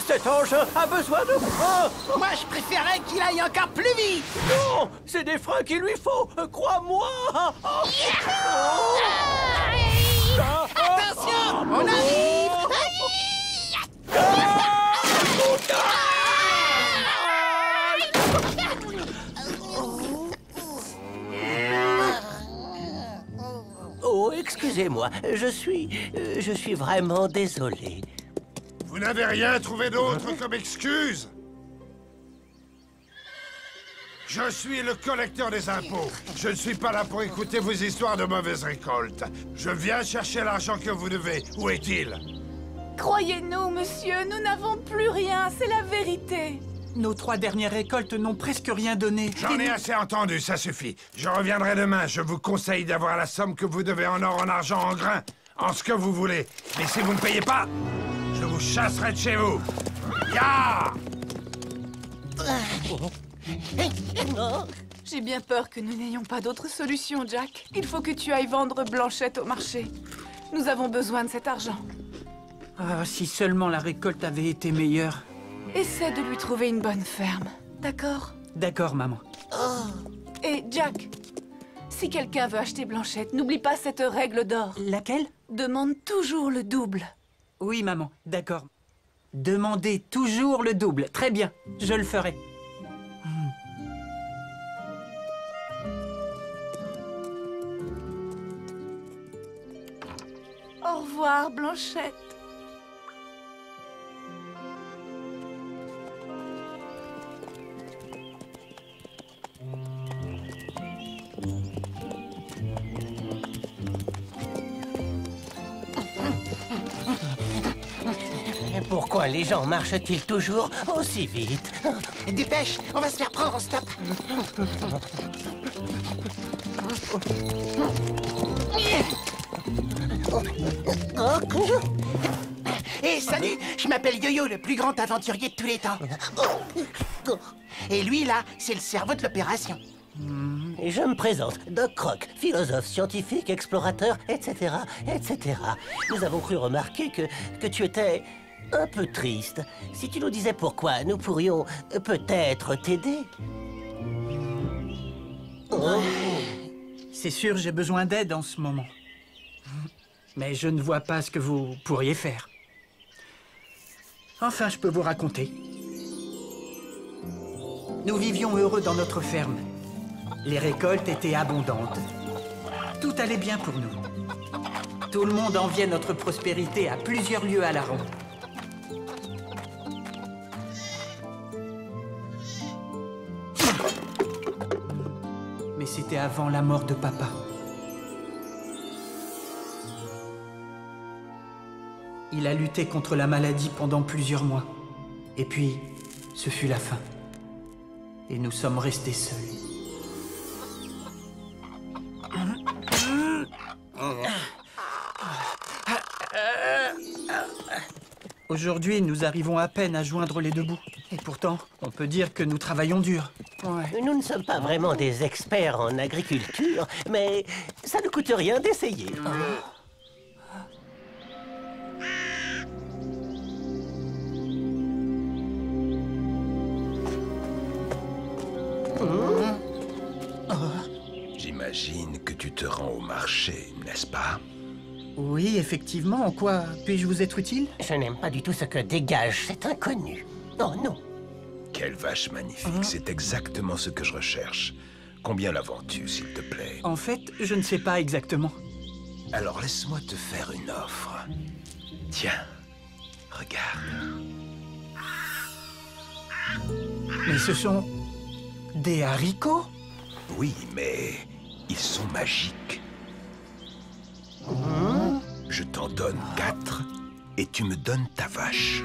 Cet engin a besoin de freins. Moi, je préférais qu'il aille encore plus vite. Non, c'est des freins qu'il lui faut, crois-moi. Attention, on arrive. Oh, excusez-moi, je suis vraiment désolé. Vous n'avez rien trouvé d'autre comme excuse? Je suis le collecteur des impôts. Je ne suis pas là pour écouter vos histoires de mauvaise récolte. Je viens chercher l'argent que vous devez. Où est-il? Croyez-nous, monsieur, nous n'avons plus rien, c'est la vérité. Nos 3 dernières récoltes n'ont presque rien donné. J'en ai assez entendu, ça suffit. Je reviendrai demain. Je vous conseille d'avoir la somme que vous devez en or, en argent, en grains, en ce que vous voulez. Mais si vous ne payez pas, je vous chasserai de chez vous. Ya! J'ai bien peur que nous n'ayons pas d'autre solution, Jack. Il faut que tu ailles vendre Blanchette au marché. Nous avons besoin de cet argent. Ah, si seulement la récolte avait été meilleure. Essaie de lui trouver une bonne ferme, d'accord? D'accord, maman. Et Jack, si quelqu'un veut acheter Blanchette, n'oublie pas cette règle d'or. Laquelle? Demande toujours le double. Oui, maman, d'accord. Demandez toujours le double. Très bien, je le ferai. Au revoir, Blanchette. Pourquoi les gens marchent-ils toujours aussi vite? Dépêche, on va se faire prendre, stop. Hé, salut, je m'appelle Yo-Yo, le plus grand aventurier de tous les temps. Et lui, là, c'est le cerveau de l'opération. Et je me présente, Doc Croc, philosophe, scientifique, explorateur, etc., etc. Nous avons cru remarquer que tu étais un peu triste. Si tu nous disais pourquoi, nous pourrions peut-être t'aider. Oh. C'est sûr, j'ai besoin d'aide en ce moment. Mais je ne vois pas ce que vous pourriez faire. Enfin, je peux vous raconter. Nous vivions heureux dans notre ferme. Les récoltes étaient abondantes. Tout allait bien pour nous. Tout le monde enviait notre prospérité à plusieurs lieues à la ronde. Mais c'était avant la mort de papa. Il a lutté contre la maladie pendant plusieurs mois. Et puis, ce fut la fin. Et nous sommes restés seuls. Aujourd'hui, nous arrivons à peine à joindre les deux bouts. Et pourtant, on peut dire que nous travaillons dur. Ouais. Nous ne sommes pas vraiment des experts en agriculture, mais ça ne coûte rien d'essayer. J'imagine que tu te rends au marché, n'est-ce pas? Oui, effectivement. En quoi puis-je vous être utile? Je n'aime pas du tout ce que dégage cet inconnu. Oh non. Quelle vache magnifique, c'est exactement ce que je recherche. Combien la vends-tu, s'il te plaît? En fait, je ne sais pas exactement. Alors laisse-moi te faire une offre. Tiens, regarde. Mais ce sont des haricots? Oui, mais ils sont magiques. Je t'en donne 4 et tu me donnes ta vache.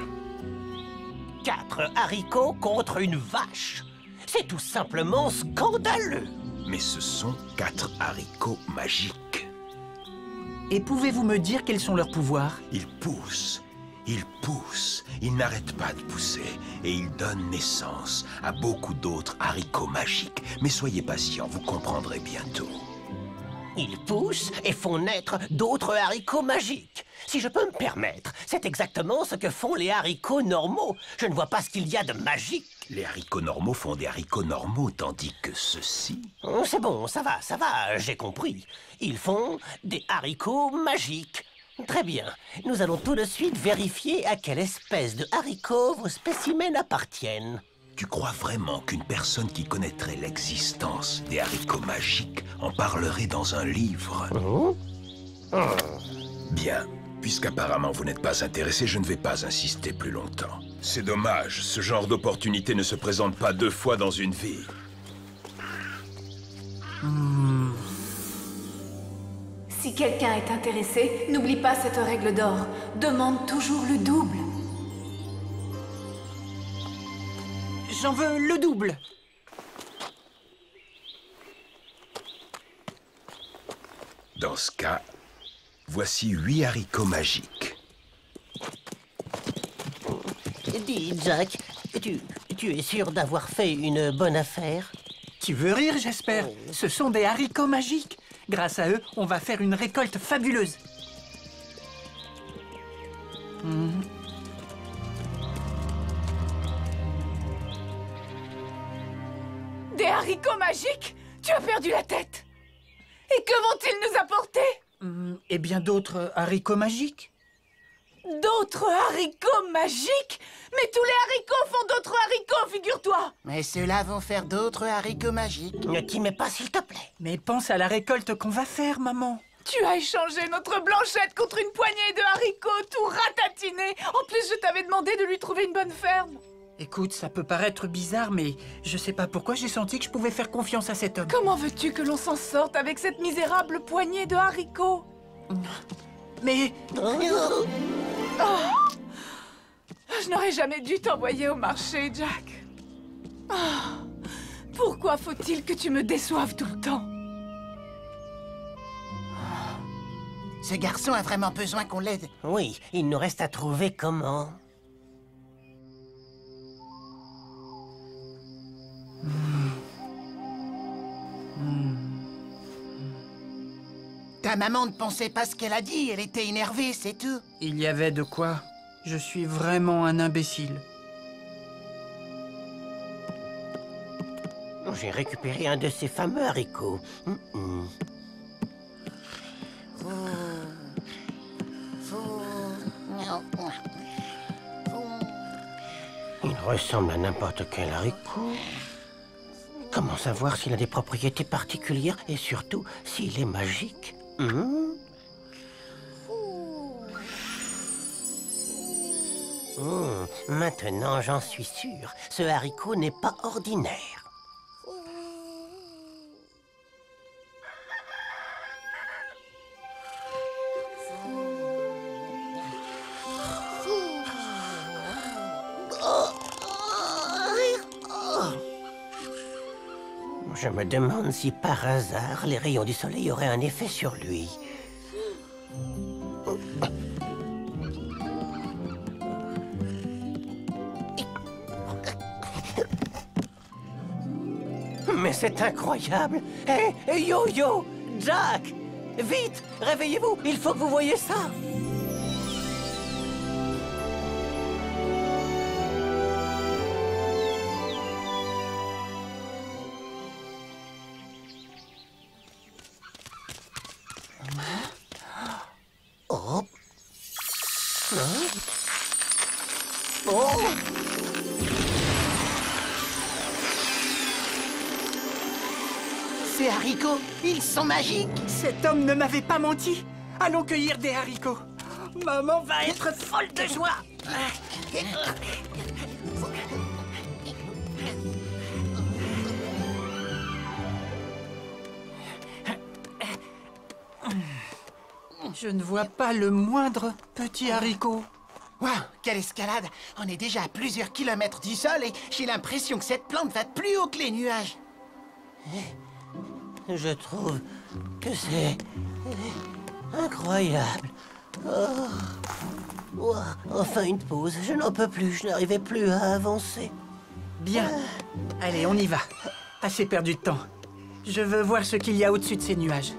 4 haricots contre une vache. C'est tout simplement scandaleux. Mais ce sont 4 haricots magiques. Et pouvez-vous me dire quels sont leurs pouvoirs? Ils poussent, ils n'arrêtent pas de pousser et ils donnent naissance à beaucoup d'autres haricots magiques. Mais soyez patients, vous comprendrez bientôt. Ils poussent et font naître d'autres haricots magiques. Si je peux me permettre, c'est exactement ce que font les haricots normaux. Je ne vois pas ce qu'il y a de magique. Les haricots normaux font des haricots normaux, tandis que ceux-ci... C'est bon, ça va, j'ai compris. Ils font des haricots magiques. Très bien. Nous allons tout de suite vérifier à quelle espèce de haricots vos spécimens appartiennent. Tu crois vraiment qu'une personne qui connaîtrait l'existence des haricots magiques en parlerait dans un livre? Bien. Puisqu'apparemment vous n'êtes pas intéressé, je ne vais pas insister plus longtemps. C'est dommage, ce genre d'opportunité ne se présente pas 2 fois dans une vie. Si quelqu'un est intéressé, n'oublie pas cette règle d'or. Demande toujours le double. J'en veux le double. Dans ce cas, voici 8 haricots magiques. Dis, Jack, tu es sûr d'avoir fait une bonne affaire? Tu veux rire, j'espère? Ce sont des haricots magiques. Grâce à eux, on va faire une récolte fabuleuse. Des haricots magiques? Tu as perdu la tête. Et que vont-ils nous apporter? Et bien d'autres haricots magiques. D'autres haricots magiques? Mais tous les haricots font d'autres haricots, figure-toi! Mais ceux-là vont faire d'autres haricots magiques. Ne t'y mets pas, s'il te plaît. Mais pense à la récolte qu'on va faire, maman. Tu as échangé notre Blanchette contre une poignée de haricots tout ratatinés. En plus, je t'avais demandé de lui trouver une bonne ferme. Écoute, ça peut paraître bizarre, mais je sais pas pourquoi j'ai senti que je pouvais faire confiance à cet homme. Comment veux-tu que l'on s'en sorte avec cette misérable poignée de haricots? Mais... Je n'aurais jamais dû t'envoyer au marché, Jack. Pourquoi faut-il que tu me déçoives tout le temps? Ce garçon a vraiment besoin qu'on l'aide. Oui, il nous reste à trouver comment. Ta maman ne pensait pas ce qu'elle a dit, elle était énervée, c'est tout. Il y avait de quoi. Je suis vraiment un imbécile. J'ai récupéré un de ces fameux haricots. Il ressemble à n'importe quel haricot. Comment savoir s'il a des propriétés particulières et surtout s'il est magique? Maintenant, j'en suis sûr. Ce haricot n'est pas ordinaire. Je me demande si par hasard les rayons du soleil auraient un effet sur lui. Mais c'est incroyable! Hé, Yo-Yo! Jack! Vite! Réveillez-vous! Il faut que vous voyez ça! Oh! Oh! Ces haricots, ils sont magiques. Cet homme ne m'avait pas menti. Allons cueillir des haricots. Maman va être folle de joie. Je ne vois pas le moindre petit haricot. Waouh, quelle escalade! On est déjà à plusieurs kilomètres du sol et j'ai l'impression que cette plante va plus haut que les nuages. Je trouve que c'est incroyable. Oh. Enfin une pause. Je n'en peux plus. Je n'arrivais plus à avancer. Bien. Allez, on y va. Assez perdu de temps. Je veux voir ce qu'il y a au-dessus de ces nuages.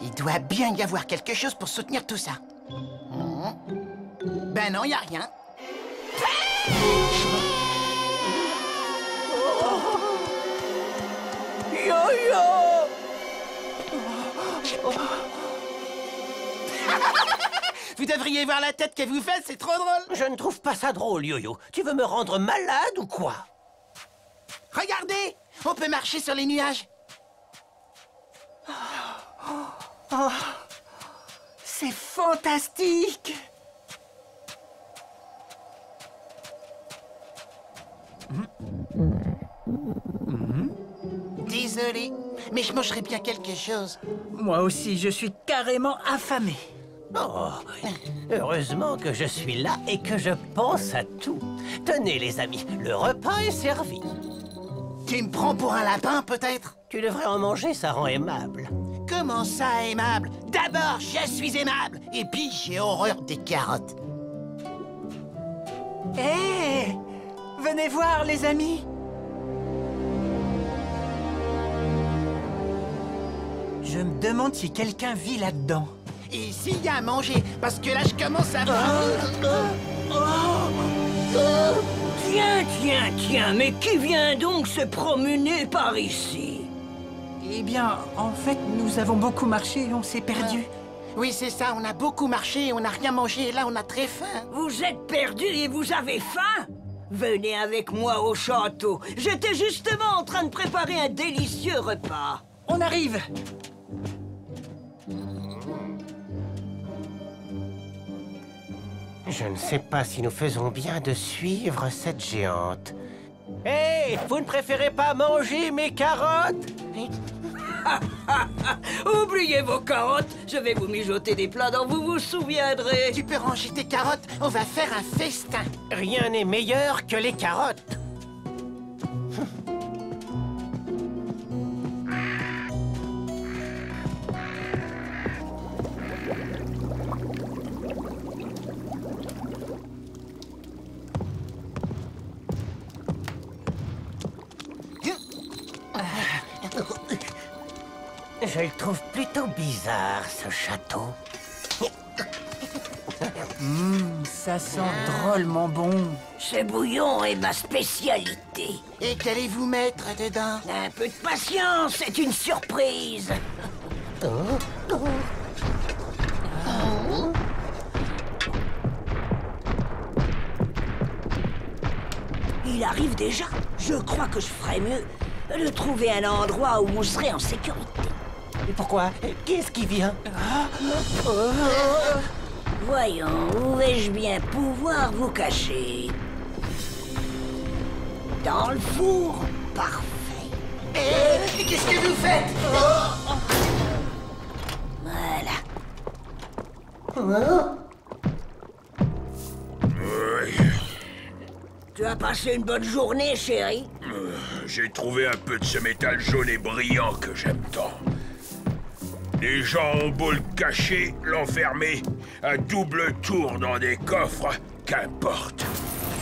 Il doit bien y avoir quelque chose pour soutenir tout ça. Ben non, y a rien. Yo-yo! Vous devriez voir la tête que vous faites, c'est trop drôle. Je ne trouve pas ça drôle, Yo-Yo. Tu veux me rendre malade ou quoi? Regardez, on peut marcher sur les nuages. Oh, c'est fantastique. Désolé, mais je mangerais bien quelque chose. Moi aussi, je suis carrément affamé. Oh, heureusement que je suis là et que je pense à tout. Tenez, les amis, le repas est servi. Tu me prends pour un lapin, peut-être? Tu devrais en manger, ça rend aimable. Comment ça, aimable? D'abord, je suis aimable, et puis j'ai horreur des carottes. Hé! Venez voir, les amis! Je me demande si quelqu'un vit là-dedans. Et s'il y a à manger, parce que là, je commence à... Tiens, mais qui vient donc se promener par ici? Eh bien, en fait, nous avons beaucoup marché et on s'est perdu. Oui, c'est ça, on a beaucoup marché, on n'a rien mangé, et là, on a très faim. Vous êtes perdu et vous avez faim? Venez avec moi au château. J'étais justement en train de préparer un délicieux repas. On arrive! Je ne sais pas si nous faisons bien de suivre cette géante. Hé, vous ne préférez pas manger mes carottes? Oubliez vos carottes, je vais vous mijoter des plats dont vous vous souviendrez. Tu peux ranger tes carottes, on va faire un festin. Rien n'est meilleur que les carottes. Je le trouve plutôt bizarre, ce château. Ça sent drôlement bon. Ce bouillon est ma spécialité. Et qu'allez-vous mettre dedans? Un peu de patience, c'est une surprise. Il arrive déjà. Je crois que je ferais mieux de trouver un endroit où vous serez en sécurité. Et pourquoi? Qu'est-ce qui vient? Voyons, où vais-je bien pouvoir vous cacher? Dans le four? Parfait. Hé, qu'est-ce que vous faites? Voilà. Oui. Tu as passé une bonne journée, chérie? J'ai trouvé un peu de ce métal jaune et brillant que j'aime tant. Les gens ont beau le cacher, l'enfermer, à double tour dans des coffres, qu'importe.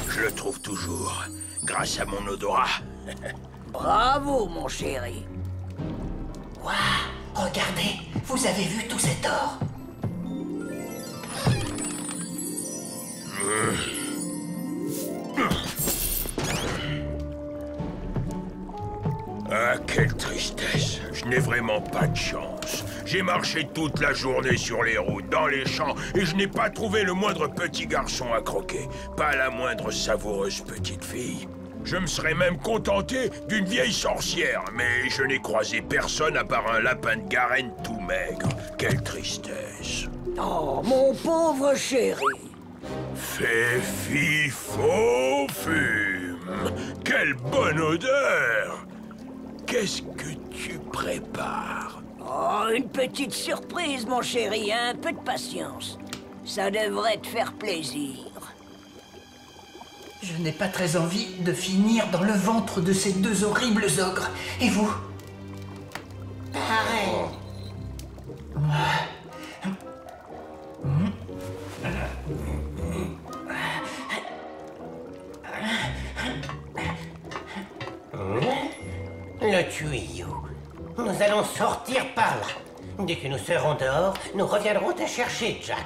Je le trouve toujours, grâce à mon odorat. Bravo, mon chéri. Waouh, regardez, vous avez vu tout cet or? Ah, quelle tristesse. Je n'ai vraiment pas de chance. J'ai marché toute la journée sur les routes, dans les champs, et je n'ai pas trouvé le moindre petit garçon à croquer. Pas la moindre savoureuse petite fille. Je me serais même contenté d'une vieille sorcière, mais je n'ai croisé personne à part un lapin de Garenne tout maigre. Quelle tristesse. Oh, mon pauvre chéri. Féfi faux fume. Quelle bonne odeur. Qu'est-ce que tu prépares? Oh, une petite surprise, mon chéri, un peu de patience. Ça devrait te faire plaisir. Je n'ai pas très envie de finir dans le ventre de ces deux horribles ogres. Et vous? Pareil. Le tuyau. Nous allons sortir par là. Dès que nous serons dehors, nous reviendrons te chercher, Jack.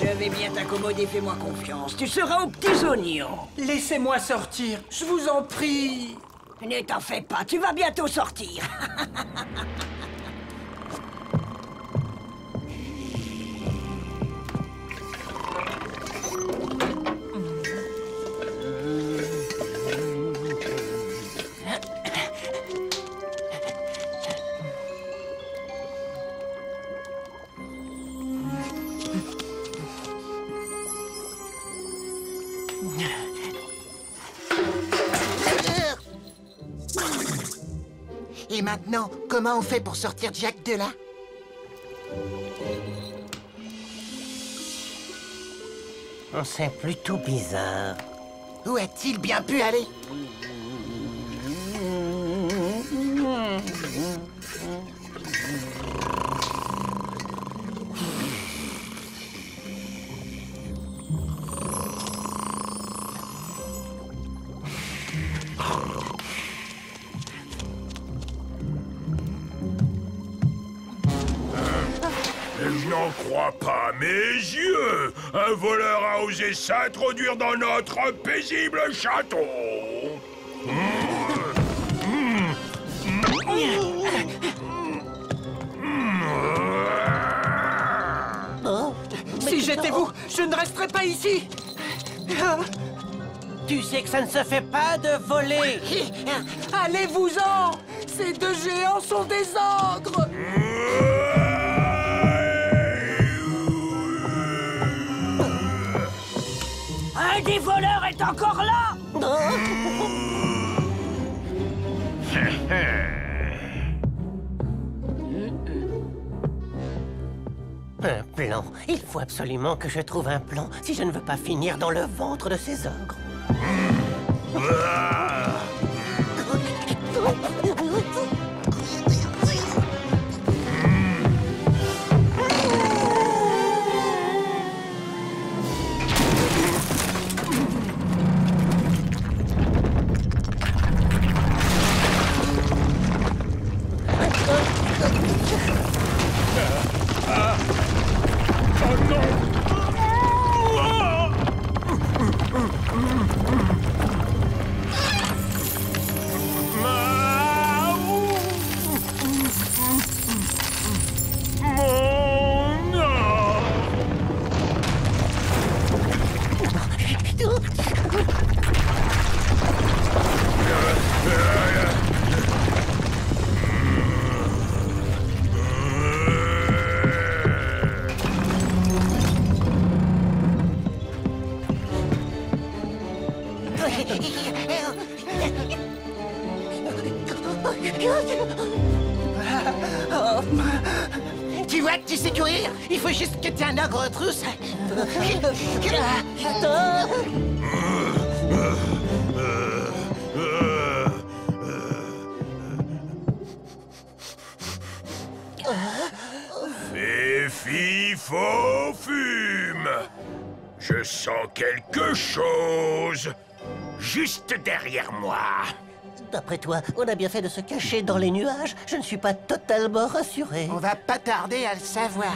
Je vais bien t'accommoder, fais-moi confiance. Tu seras aux petits oignons. Laissez-moi sortir, je vous en prie. Ne t'en fais pas, tu vas bientôt sortir. Et maintenant, comment on fait pour sortir Jack de là? C'est plutôt bizarre. Où a-t-il bien pu aller? Je n'en crois pas mes yeux. Un voleur a osé s'introduire dans notre paisible château. Si j'étais vous, je ne resterais pas ici. Tu sais que ça ne se fait pas de voler. Allez-vous-en! Ces deux géants sont des ogres! Un des voleurs est encore là. Un plan. Il faut absolument que je trouve un plan si je ne veux pas finir dans le ventre de ces ogres. Tu vois que tu sais courir? Il faut juste que tu aies un ogre trousse. Fifi faux fume. Je sens quelque chose. Juste derrière moi. D'après toi, on a bien fait de se cacher dans les nuages. Je ne suis pas totalement rassuré. On va pas tarder à le savoir.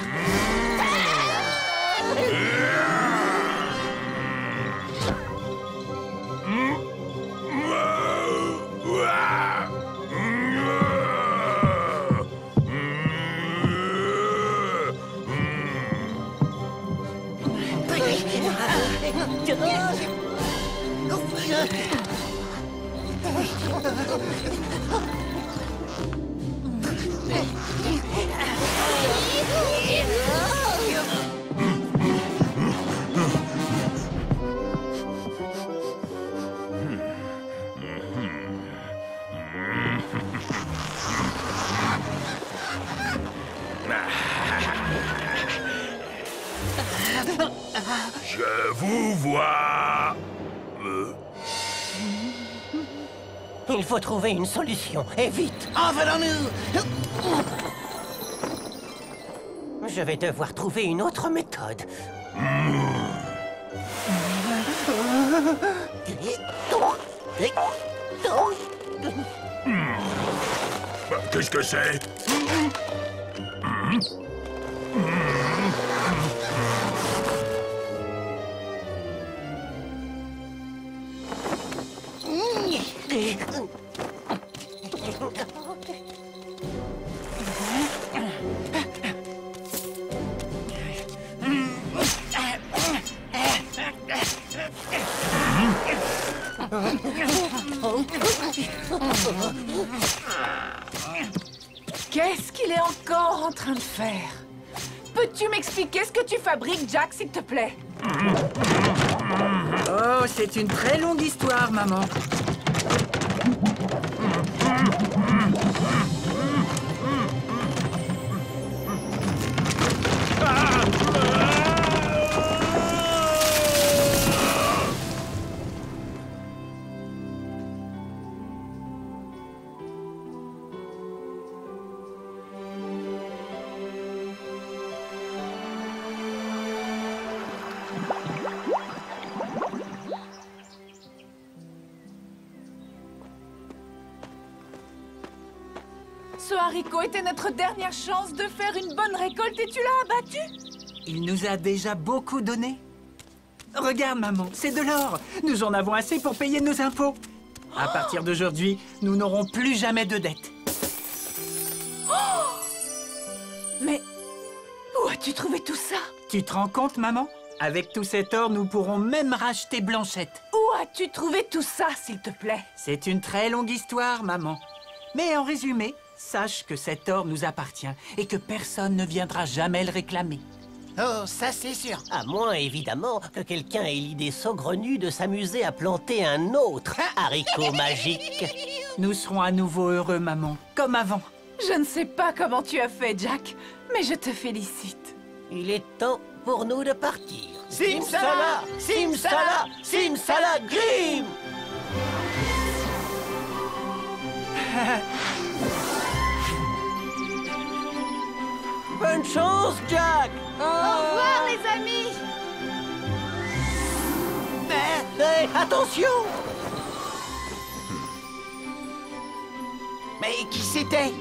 Je vous vois. Il faut trouver une solution, et vite. Envolons-nous! Je vais devoir trouver une autre méthode. Qu'est-ce que c'est? Qu'est-ce qu'il est encore en train de faire? Peux-tu m'expliquer ce que tu fabriques, Jack, s'il te plaît? Oh, c'est une très longue histoire, maman. Ce haricot était notre dernière chance de faire une bonne récolte et tu l'as abattu? Il nous a déjà beaucoup donné. Regarde, maman, c'est de l'or. Nous en avons assez pour payer nos impôts. À partir d'aujourd'hui, nous n'aurons plus jamais de dettes. Mais où as-tu trouvé tout ça? Tu te rends compte, maman? Avec tout cet or, nous pourrons même racheter Blanchette. Où as-tu trouvé tout ça, s'il te plaît? C'est une très longue histoire, maman. Mais en résumé, sache que cet or nous appartient et que personne ne viendra jamais le réclamer. Oh, ça c'est sûr. À moins, évidemment, que quelqu'un ait l'idée saugrenue de s'amuser à planter un autre haricot magique. Nous serons à nouveau heureux, maman, comme avant. Je ne sais pas comment tu as fait, Jack, mais je te félicite. Il est temps pour nous de partir. Simsala! Simsala! Simsala Grim! Bonne chance, Jack! Au revoir, les amis! Hey, attention! Mais qui c'était?